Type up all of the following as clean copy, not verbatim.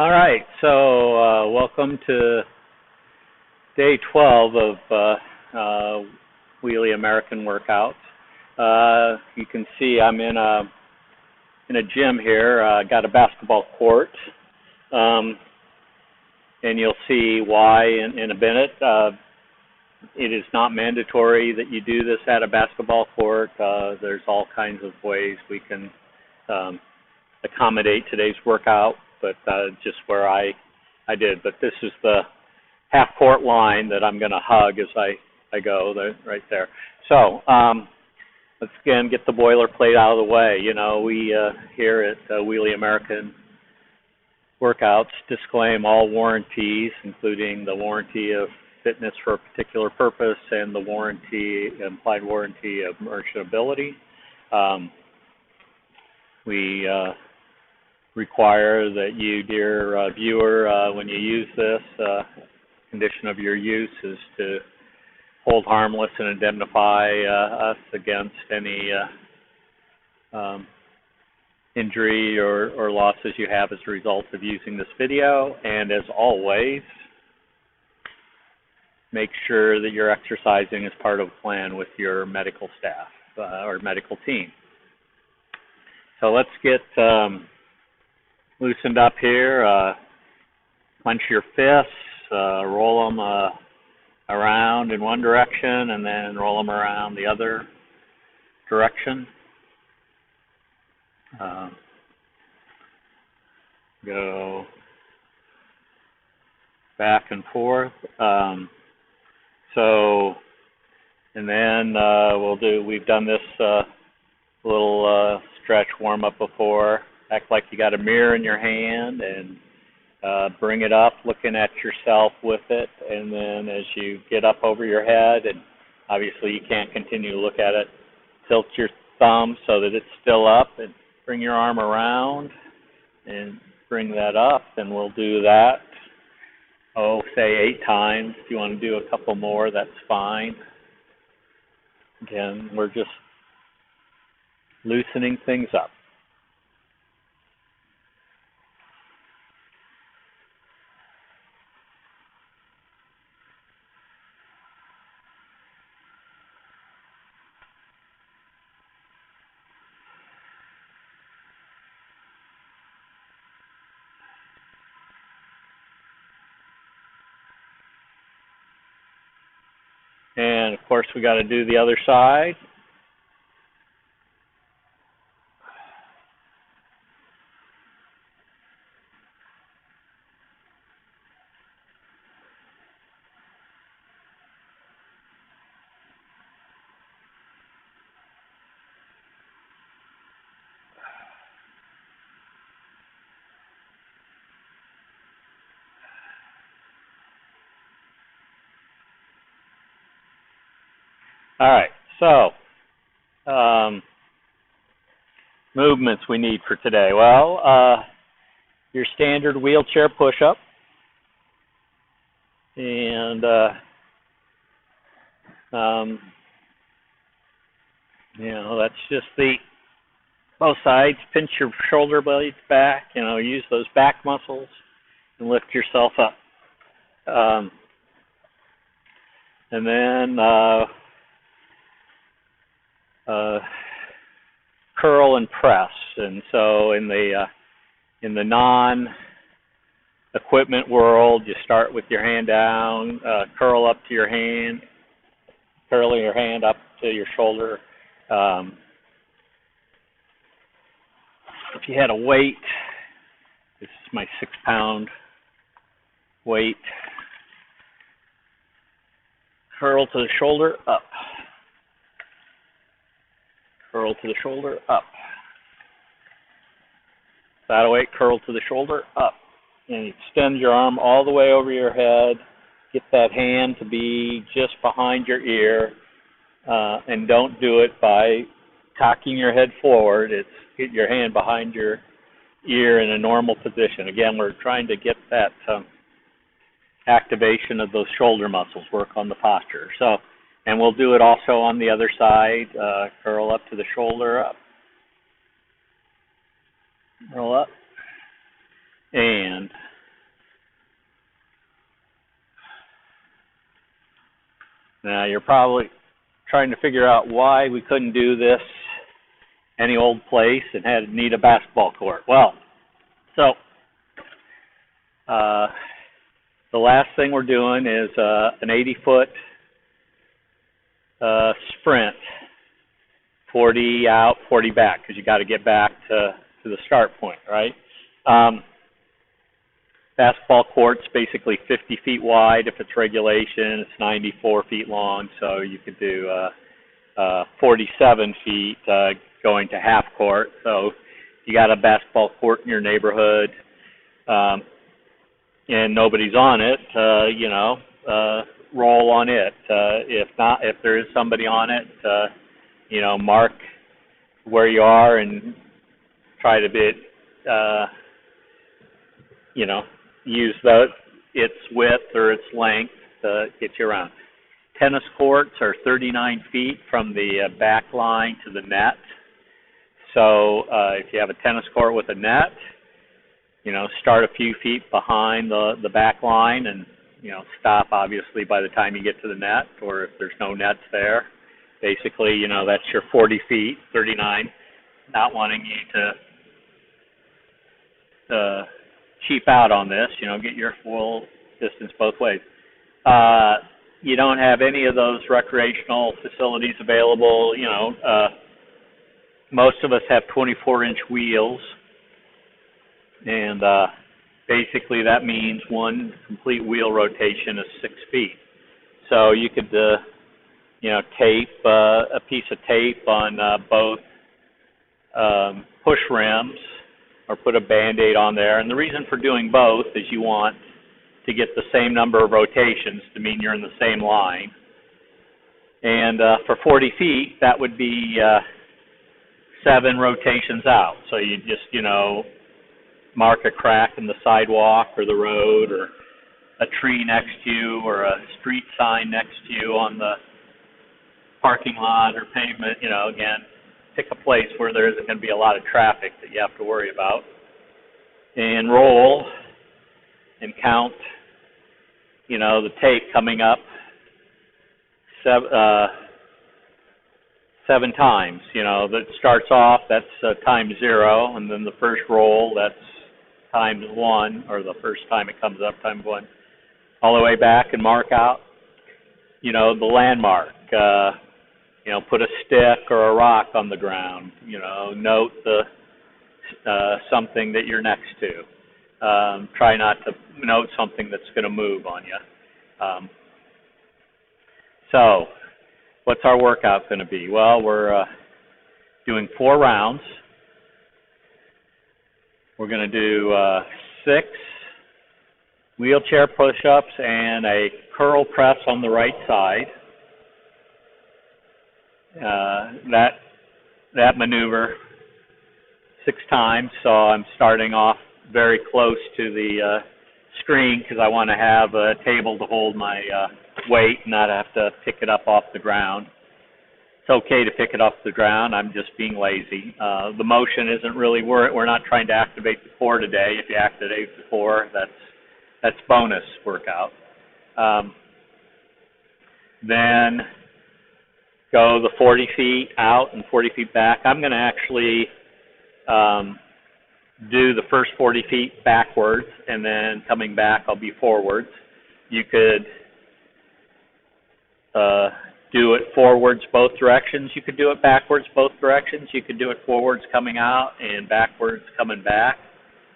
All right, so welcome to day 12 of Wheelie-American workouts. You can see I'm in a gym here. Got a basketball court, and you'll see why in a minute. It is not mandatory that you do this at a basketball court. There's all kinds of ways we can accommodate today's workout, but just where I did. But this is the half-court line that I'm going to hug as I go right there. So let's again get the boilerplate out of the way. You know, we here at Wheelie-American workouts disclaim all warranties, including the warranty of fitness for a particular purpose and the implied warranty of merchantability. We require that you, dear viewer, when you use this, condition of your use is to hold harmless and indemnify us against any injury or losses you have as a result of using this video. And as always, make sure that you're exercising as part of a plan with your medical staff or medical team. So let's get loosened up here. Clench your fists, roll them around in one direction and then roll them around the other direction. Go back and forth. And then we've done this little stretch warm-up before. Act like you got a mirror in your hand and bring it up, looking at yourself with it. And then as you get up over your head, and obviously you can't continue to look at it, tilt your thumb so that it's still up and bring your arm around and bring that up. And we'll do that, say 8 times. If you want to do a couple more, that's fine. Again, we're just loosening things up. And of course, we got to do the other side. All right, so movements we need for today. Well, your standard wheelchair push-up, and that's just both sides. Pinch your shoulder blades back. Use those back muscles and lift yourself up, and then curl and press. And so in the non-equipment world, you start with your hand down, curl your hand up to your shoulder. If you had a weight, this is my 6-pound weight, curl to the shoulder, up. Curl to the shoulder, up. That weight, curl to the shoulder, up. And extend your arm all the way over your head. Get that hand to be just behind your ear. And don't do it by cocking your head forward. It's get your hand behind your ear in a normal position. Again, we're trying to get that activation of those shoulder muscles, work on the posture. And we'll do it also on the other side. Curl up to the shoulder, up. Roll up. And Now, you're probably trying to figure out why we couldn't do this any old place and need a basketball court. Well, so the last thing we're doing is an 80-foot sprint, 40 out, 40 back, because you got to get back to the start point, right? Basketball court's basically 50 feet wide if it's regulation. It's 94 feet long, so you could do 47 feet going to half court. So you got a basketball court in your neighborhood, and nobody's on it, roll on it. If not, if there is somebody on it, mark where you are and try to use its width or its length to get you around. Tennis courts are 39 feet from the back line to the net. So if you have a tennis court with a net, start a few feet behind the back line and, stop obviously by the time you get to the net, or if there's no nets there. Basically, that's your 40 feet, 39, not wanting you to cheap out on this, get your full distance both ways. You don't have any of those recreational facilities available. Most of us have 24-inch wheels, and basically that means one complete wheel rotation is 6 feet. So you could, tape a piece of tape on both push rims, or put a Band-Aid on there. And the reason for doing both is you want to get the same number of rotations to mean you're in the same line. And for 40 feet, that would be 7 rotations out. So you just, mark a crack in the sidewalk or the road or a tree next to you or a street sign next to you on the parking lot or pavement, again, pick a place where there isn't going to be a lot of traffic that you have to worry about, and roll and count, the tape coming up 7 times. That starts off, that's times 0, and then the first roll, that's times 1, or the first time it comes up, times 1, all the way back, and mark out, the landmark. Put a stick or a rock on the ground. Note something that you're next to. Try not to note something that's going to move on you. So, what's our workout going to be? Well, we're doing 4 rounds. We're going to do 6 wheelchair push-ups and a curl press on the right side. That maneuver 6 times, so I'm starting off very close to the screen because I want to have a table to hold my weight and not have to pick it up off the ground. It's okay to pick it off the ground. I'm just being lazy. The motion isn't really, we're not trying to activate the core today. If you activate the core, that's bonus workout. Then go the 40 feet out and 40 feet back. I'm going to actually do the first 40 feet backwards, and then coming back I'll be forwards. You could do it forwards both directions. You could do it backwards both directions. You could do it forwards coming out and backwards coming back.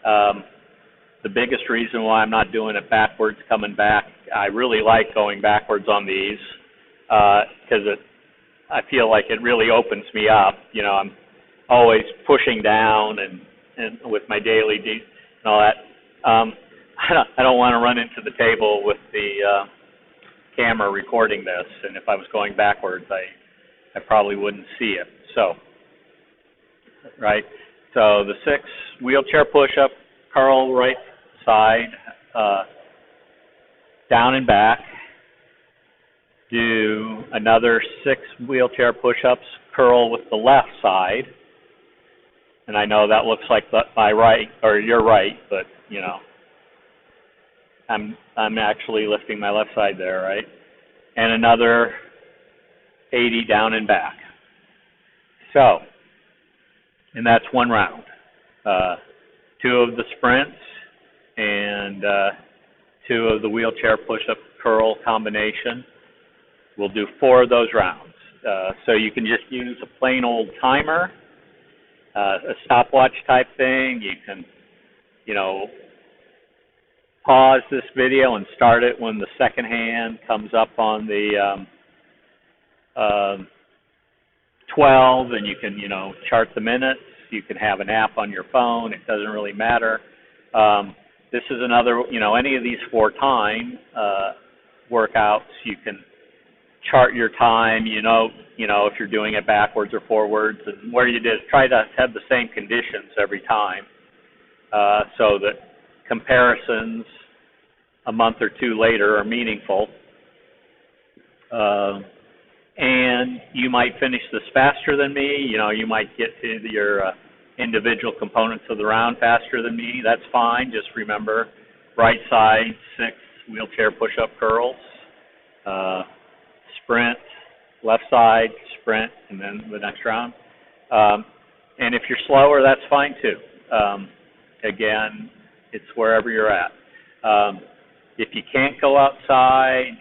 The biggest reason why I'm not doing it backwards coming back, I really like going backwards on these because I feel like it really opens me up. I'm always pushing down and with my daily and all that. I don't want to run into the table with the camera recording this, and if I was going backwards, I probably wouldn't see it. So, right. So the 6 wheelchair push-up, curl right side, down and back. Do another 6 wheelchair push-ups, curl with the left side. And I know that looks like my right, or your right, but, I'm actually lifting my left side there, right? and another 80 down and back. So, and that's one round. 2 of the sprints and 2 of the wheelchair push-up curl combination. We'll do 4 of those rounds. So you can just use a plain old timer, a stopwatch type thing. You can, pause this video and start it when the second hand comes up on the 12, and you can, chart the minutes. You can have an app on your phone. It doesn't really matter. This is another, any of these 4 time workouts, you can chart your time, if you're doing it backwards or forwards, and where you did, try to have the same conditions every time, so that comparisons a month or 2 later are meaningful. And you might finish this faster than me. You might get to your individual components of the round faster than me. That's fine. Just remember, right side, 6 wheelchair push-up curls, sprint, left side, sprint, and then the next round. And if you're slower, that's fine too. Again, it's wherever you're at. If you can't go outside,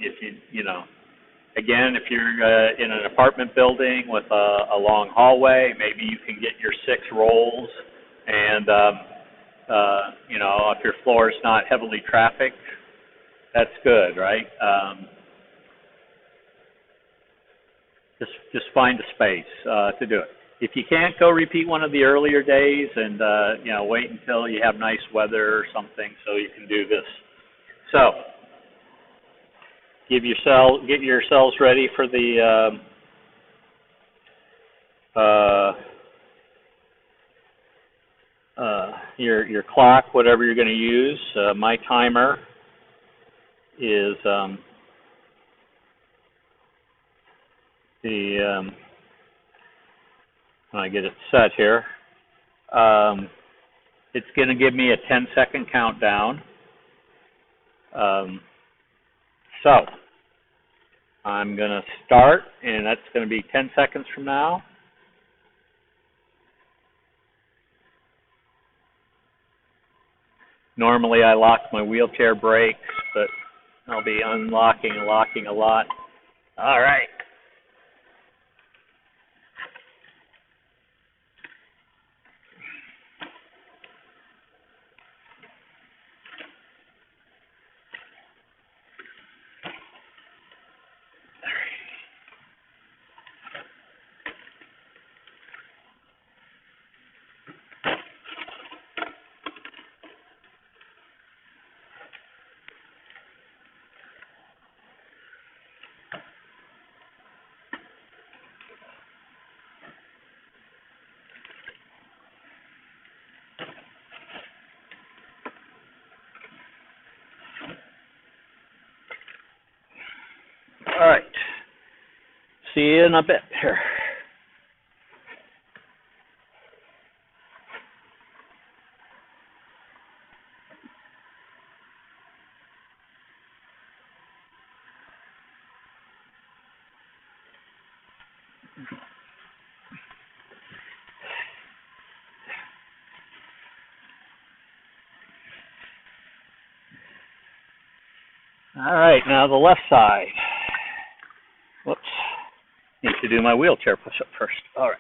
again, if you're in an apartment building with a long hallway, maybe you can get your 6 rolls, and if your floor is not heavily trafficked, that's good, right? Just find a space to do it. If you can't, go repeat one of the earlier days, and wait until you have nice weather or something so you can do this. So, get yourselves ready for the your clock, whatever you're going to use. My timer is when I get it set here, it's going to give me a 10-second countdown. So, I'm going to start, and that's going to be 10 seconds from now. Normally I lock my wheelchair brakes, but I'll be unlocking and locking a lot. All right. All right. See you in a bit here. All right, now the left side. Whoops. Need to do my wheelchair push-up first. All right.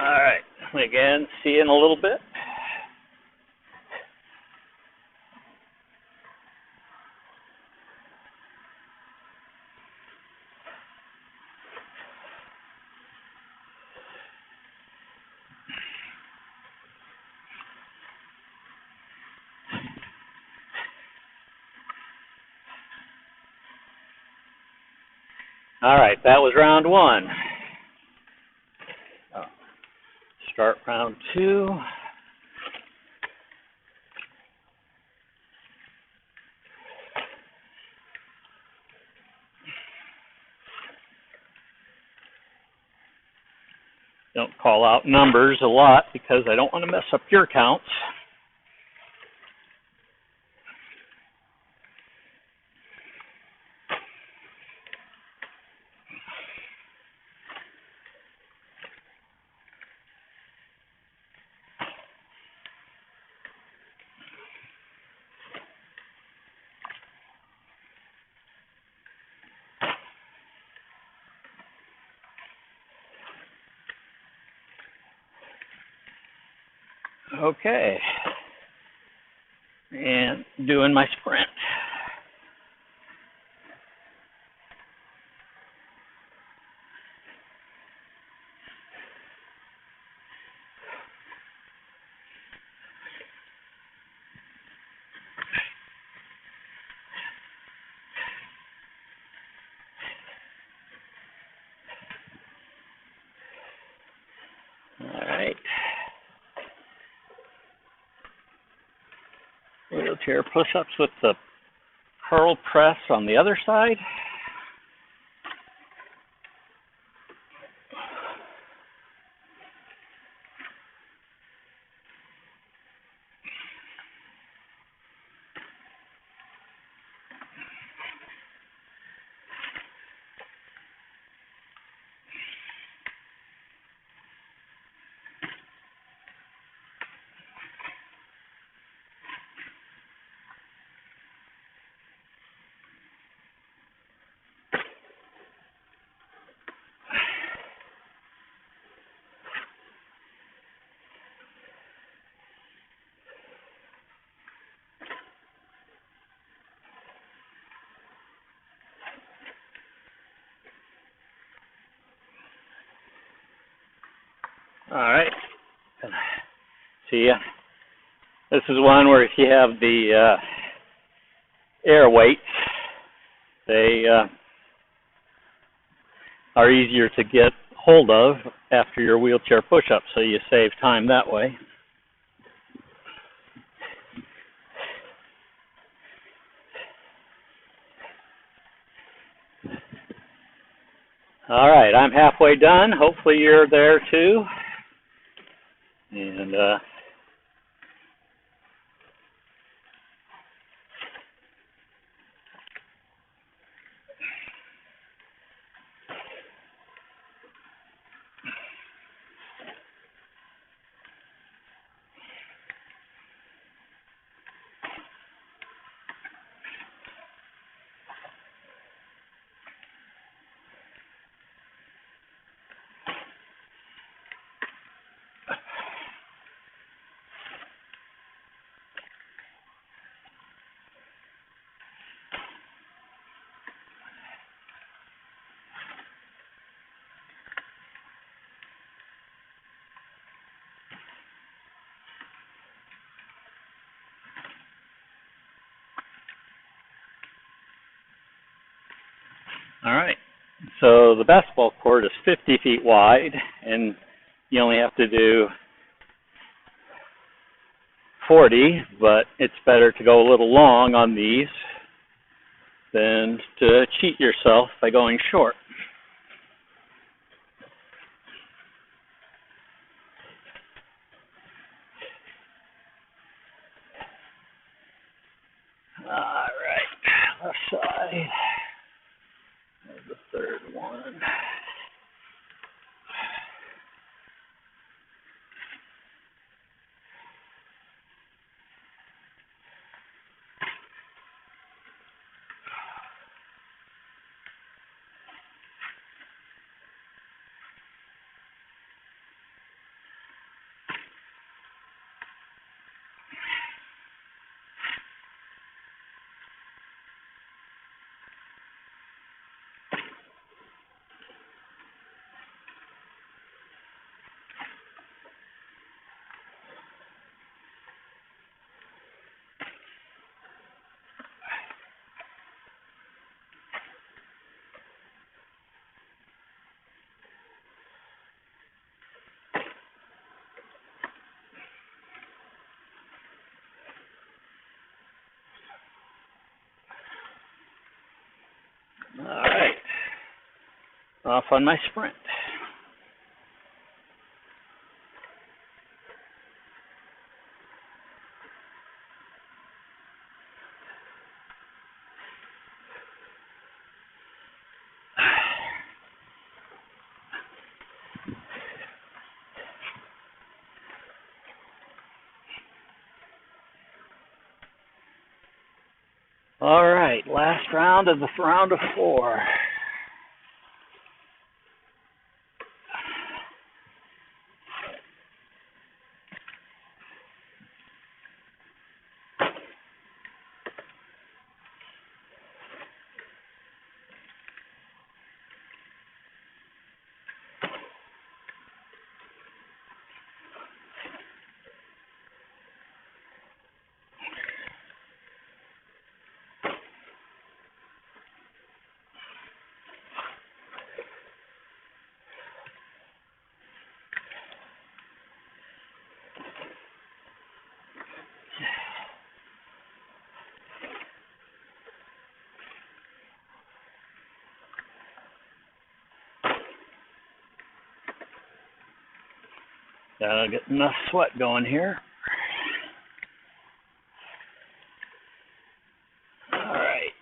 All right. Again, see you in a little bit. All right, that was round one. Start round two. Don't call out numbers a lot because I don't want to mess up your counts. Okay. And doing my sprint. All right. Wheelchair push-ups with the curl press on the other side. All right. See, this is one where if you have the air weights, they are easier to get hold of after your wheelchair push-up, so you save time that way. All right, I'm halfway done. Hopefully you're there too. And all right, so the basketball court is 50 feet wide, and you only have to do 40, but it's better to go a little long on these than to cheat yourself by going short. All right, left side. There's the third one. off on my sprint. All right, last round of the round of 4. Gotta get enough sweat going here. All right.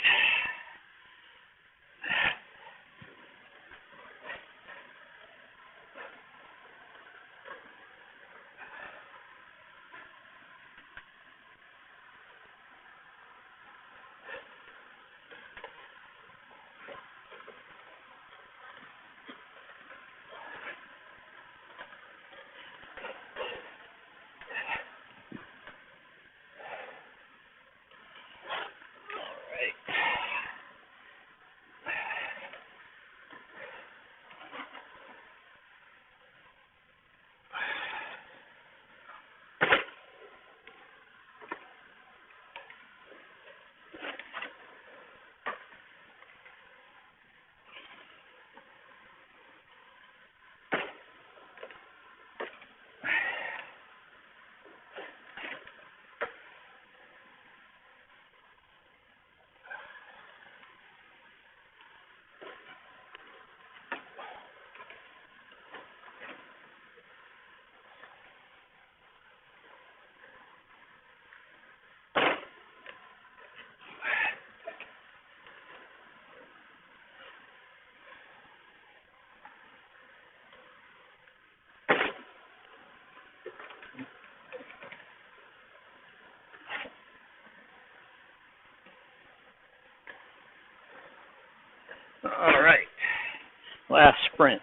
All right. Last sprint.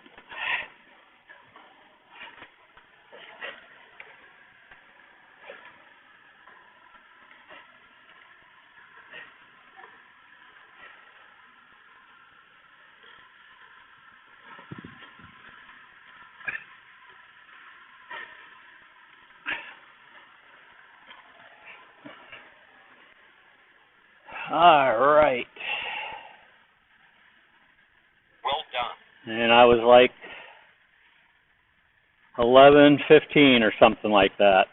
All right. Well done. And I was like 11:15 or something like that.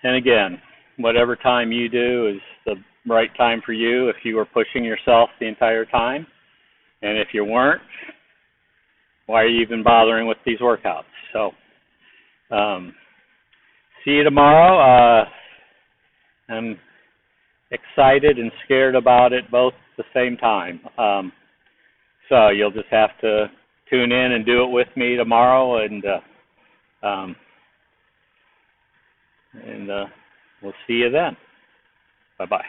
And again, whatever time you do is the right time for you if you were pushing yourself the entire time. And if you weren't, why are you even bothering with these workouts? So, see you tomorrow. I'm excited and scared about it both at the same time. So you'll just have to tune in and do it with me tomorrow, and we'll see you then. Bye-bye.